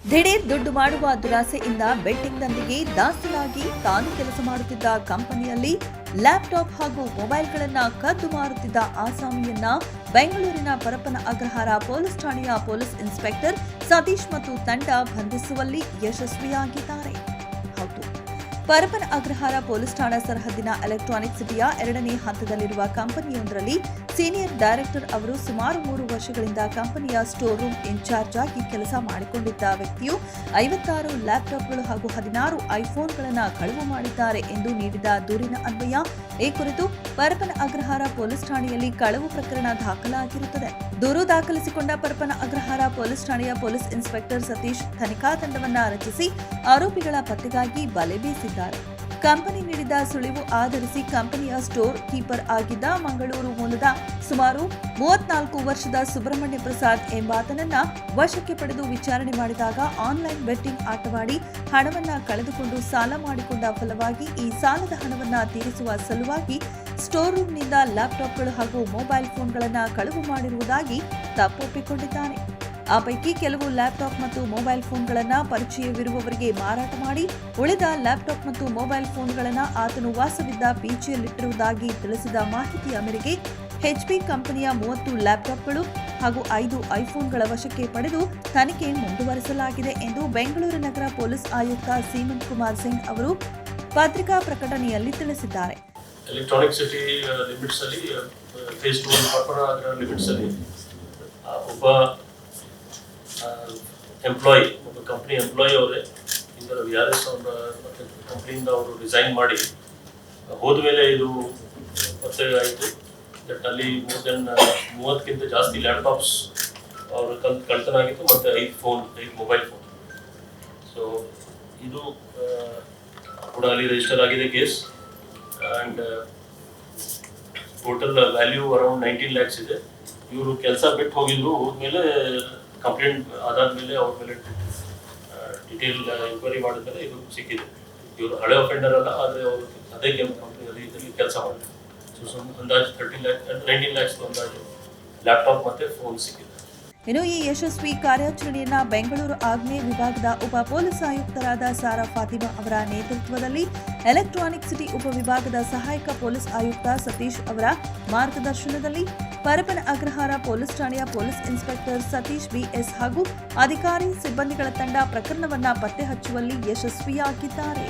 ದಿಢೀರ್ ದುಡ್ಡು ಮಾಡುವ ದುರಾಸೆಯಿಂದ ಬೆಟ್ಟಿಂಗ್ನೊಂದಿಗೆ ದಾಸನಾಗಿ ತಾನು ಕೆಲಸ ಮಾಡುತ್ತಿದ್ದ ಕಂಪನಿಯಲ್ಲಿ ಲ್ಯಾಪ್ಟಾಪ್ ಹಾಗೂ ಮೊಬೈಲ್ಗಳನ್ನು ಕದ್ದು ಮಾರುತ್ತಿದ್ದ ಆಸಾಮಿಯನ್ನ ಬೆಂಗಳೂರಿನ ಪರಪನ ಅಗ್ರಹಾರ ಪೊಲೀಸ್ ಠಾಣೆಯ ಪೊಲೀಸ್ ಇನ್ಸ್ಪೆಕ್ಟರ್ ಸತೀಶ್ ಮತ್ತು ತಂಡ ಬಂಧಿಸುವಲ್ಲಿ ಯಶಸ್ವಿಯಾಗಿದ್ದಾರೆ. ಹೌದು, ಪರಪನ ಅಗ್ರಹಾರ ಪೊಲೀಸ್ ಠಾಣಾ ಸರಹದ್ದಿನ ಎಲೆಕ್ಟ್ರಾನಿಕ್ ಸಿಟಿಯ 2ನೇ ಹಂತದಲ್ಲಿರುವ ಕಂಪನಿಯೊಂದರಲ್ಲಿ ಸೀನಿಯರ್ ಡೈರೆಕ್ಟರ್ ಅವರು ಸುಮಾರು 3 ವರ್ಷಗಳಿಂದ ಕಂಪನಿಯ ಸ್ಟೋರ್ ರೂಮ್ ಇನ್ಚಾರ್ಜ್ ಆಗಿ ಕೆಲಸ ಮಾಡಿಕೊಂಡಿದ್ದ ವ್ಯಕ್ತಿಯು 56 ಲ್ಯಾಪ್ಟಾಪ್ಗಳು ಹಾಗೂ 16 ಐಫೋನ್ಗಳನ್ನು ಕಳವು ಮಾಡಿದ್ದಾರೆ ಎಂದು ನೀಡಿದ ದೂರಿನ ಅನ್ವಯ ಈ ಕುರಿತು ಪರಪನ ಅಗ್ರಹಾರ ಪೊಲೀಸ್ ಠಾಣೆಯಲ್ಲಿ ಕಳವು ಪ್ರಕರಣ ದಾಖಲಾಗಿರುತ್ತದೆ. ದೂರು ದಾಖಲಿಸಿಕೊಂಡ ಪರಪನ ಅಗ್ರಹಾರ ಪೊಲೀಸ್ ಠಾಣೆಯ ಪೊಲೀಸ್ ಇನ್ಸ್ಪೆಕ್ಟರ್ ಸತೀಶ್ ತನಿಖಾ ತಂಡವನ್ನು ರಚಿಸಿ ಆರೋಪಿಗಳ ಪತ್ತೆಗಾಗಿ ಬಲೆ ಬೀಸಿದ್ದಾರೆ. ಕಂಪನಿ ನೀಡಿದ ಸುಳಿವು ಆಧರಿಸಿ ಕಂಪನಿಯ ಸ್ಟೋರ್ ಕೀಪರ್ ಆಗಿದ್ದ ಮಂಗಳೂರು ಮೂಲದ ಸುಮಾರು 34 ವರ್ಷದ ಸುಬ್ರಹ್ಮಣ್ಯ ಪ್ರಸಾದ್ ಎಂಬಾತನನ್ನ ವಶಕ್ಕೆ ಪಡೆದು ವಿಚಾರಣೆ ಮಾಡಿದಾಗ ಆನ್ಲೈನ್ ಬೆಟ್ಟಿಂಗ್ ಆಟವಾಡಿ ಹಣವನ್ನ ಕಳೆದುಕೊಂಡು ಸಾಲ ಮಾಡಿಕೊಂಡ ಫಲವಾಗಿ ಈ ಸಾಲದ ಹಣವನ್ನ ತೀರಿಸುವ ಸಲುವಾಗಿ ಸ್ಟೋರ್ ರೂಮ್ನಿಂದ ಲ್ಯಾಪ್ಟಾಪ್ಗಳು ಹಾಗೂ ಮೊಬೈಲ್ ಫೋನ್ಗಳನ್ನು ಕಳವು ಮಾಡಿರುವುದಾಗಿ ತಪ್ಪೊಪ್ಪಿಕೊಂಡಿದ್ದಾನೆ. ಆ ಪೈಕಿ ಕೆಲವು ಲ್ಯಾಪ್ಟಾಪ್ ಮತ್ತು ಮೊಬೈಲ್ ಫೋನ್ಗಳನ್ನು ಪರಿಚಯವಿರುವವರಿಗೆ ಮಾರಾಟ ಮಾಡಿ ಉಳಿದ ಲ್ಯಾಪ್ಟಾಪ್ ಮತ್ತು ಮೊಬೈಲ್ ಫೋನ್ಗಳನ್ನು ಆತನು ವಾಸವಿದ್ದ ಪಿಜಿಯಲ್ಲಿಟ್ಟಿರುವುದಾಗಿ ತಿಳಿಸಿದ ಮಾಹಿತಿಯ ಮೇರೆಗೆ HP ಕಂಪನಿಯ 30 ಲ್ಯಾಪ್ಟಾಪ್ಗಳು ಹಾಗೂ 5 ಐಫೋನ್ಗಳ ವಶಕ್ಕೆ ಪಡೆದು ತನಿಖೆ ಮುಂದುವರೆಸಲಾಗಿದೆ ಎಂದು ಬೆಂಗಳೂರು ನಗರ ಪೊಲೀಸ್ ಆಯುಕ್ತ ಸೀಮಂತ್ ಕುಮಾರ್ ಸಿಂಗ್ ಅವರು ಪತ್ರಿಕಾ ಪ್ರಕಟಣೆಯಲ್ಲಿ ತಿಳಿಸಿದ್ದಾರೆ. ಎಲೆಕ್ಟ್ರಾನಿಕ್ ಸಿಟಿ ಲಿಮಿಟ್ಸ್ ಅಲ್ಲಿ ಫೇಸ್ 2 ಪರಪನ ಲಿಮಿಟ್ಸ್ ಅಲ್ಲಿ ಒಬ್ಬ ಎಂಪ್ಲಾಯಿ, ಒಬ್ಬ ಕಂಪ್ನಿ ಎಂಪ್ಲಾಯಿ ಅವರೇ ಇಂದ VRS ಅವರ ಮತ್ತೆ ಕಂಪ್ನಿಯಿಂದ ಅವರು ರಿಸೈನ್ ಮಾಡಿ ಹೋದ ಮೇಲೆ ಇದು ಪತ್ತೆ ಆಯಿತು. ದಟ್ ಅಲ್ಲಿ ಮೋರ್ ದೆನ್ 30ಕ್ಕಿಂತ ಜಾಸ್ತಿ ಲ್ಯಾಪ್ಟಾಪ್ಸ್ ಅವರು ಕಳ್ತನ ಆಗಿತ್ತು ಮತ್ತು 5 ಮೊಬೈಲ್ ಫೋನ್. ಸೊ ಇದು ಕೂಡ ಅಲ್ಲಿ ರಿಜಿಸ್ಟರ್ ಆಗಿದೆ case. And total value around 19 lakhs ಇದೆ. ಇವರು ಕೆಲಸ ಬಿಟ್ಟು ಹೋಗಿದ್ರು, ಹೋದ್ಮೇಲೆ ಕಂಪ್ಲೇಂಟ್ ಆದಾದ್ಮೇಲೆ ಅವ್ರ ಮೇಲೆ ಡಿಟೇಲ್ ಎಂಕ್ವೈರಿ ಮಾಡಿದ್ಮೇಲೆ ಇದು ಸಿಕ್ಕಿದೆ. ಇವರು ಹಳೆ ಅಫೆಂಡರ್ ಅಲ್ಲ, ಆದರೆ ಅವರು ಅದೇ ಕಂಪ್ನಿಯಲ್ಲಿ ಇದರಲ್ಲಿ ಕೆಲಸ ಮಾಡಿದ್ರು. ಸೊ ಅಂದಾಜು 19 lakhs ಅಂದಾಜು ಲ್ಯಾಪ್ಟಾಪ್ ಮತ್ತೆ ಫೋನ್ ಸಿಕ್ಕಿದೆ. ಇನ್ನು ಈ ಯಶಸ್ವಿ ಕಾರ್ಯಾಚರಣೆಯನ್ನ ಬೆಂಗಳೂರು ಆಗ್ನೇಯ ವಿಭಾಗದ ಉಪ ಪೊಲೀಸ್ ಆಯುಕ್ತರಾದ ಸಾರಾ ಫಾತಿಮಾ ಅವರ ನೇತೃತ್ವದಲ್ಲಿ ಎಲೆಕ್ಟ್ರಾನಿಕ್ ಸಿಟಿ ಉಪವಿಭಾಗದ ಸಹಾಯಕ ಪೊಲೀಸ್ ಆಯುಕ್ತ ಸತೀಶ್ ಅವರ ಮಾರ್ಗದರ್ಶನದಲ್ಲಿ ಪರಪನ ಅಗ್ರಹಾರ ಪೊಲೀಸ್ ಠಾಣೆಯ ಪೊಲೀಸ್ ಇನ್ಸ್ಪೆಕ್ಟರ್ ಸತೀಶ್ BS ಹಾಗೂ ಅಧಿಕಾರಿ ಸಿಬ್ಬಂದಿಗಳ ತಂಡ ಪ್ರಕರಣವನ್ನ ಪತ್ತೆ ಹಚ್ಚುವಲ್ಲಿ ಯಶಸ್ವಿಯಾಗಿದ್ದಾರೆ.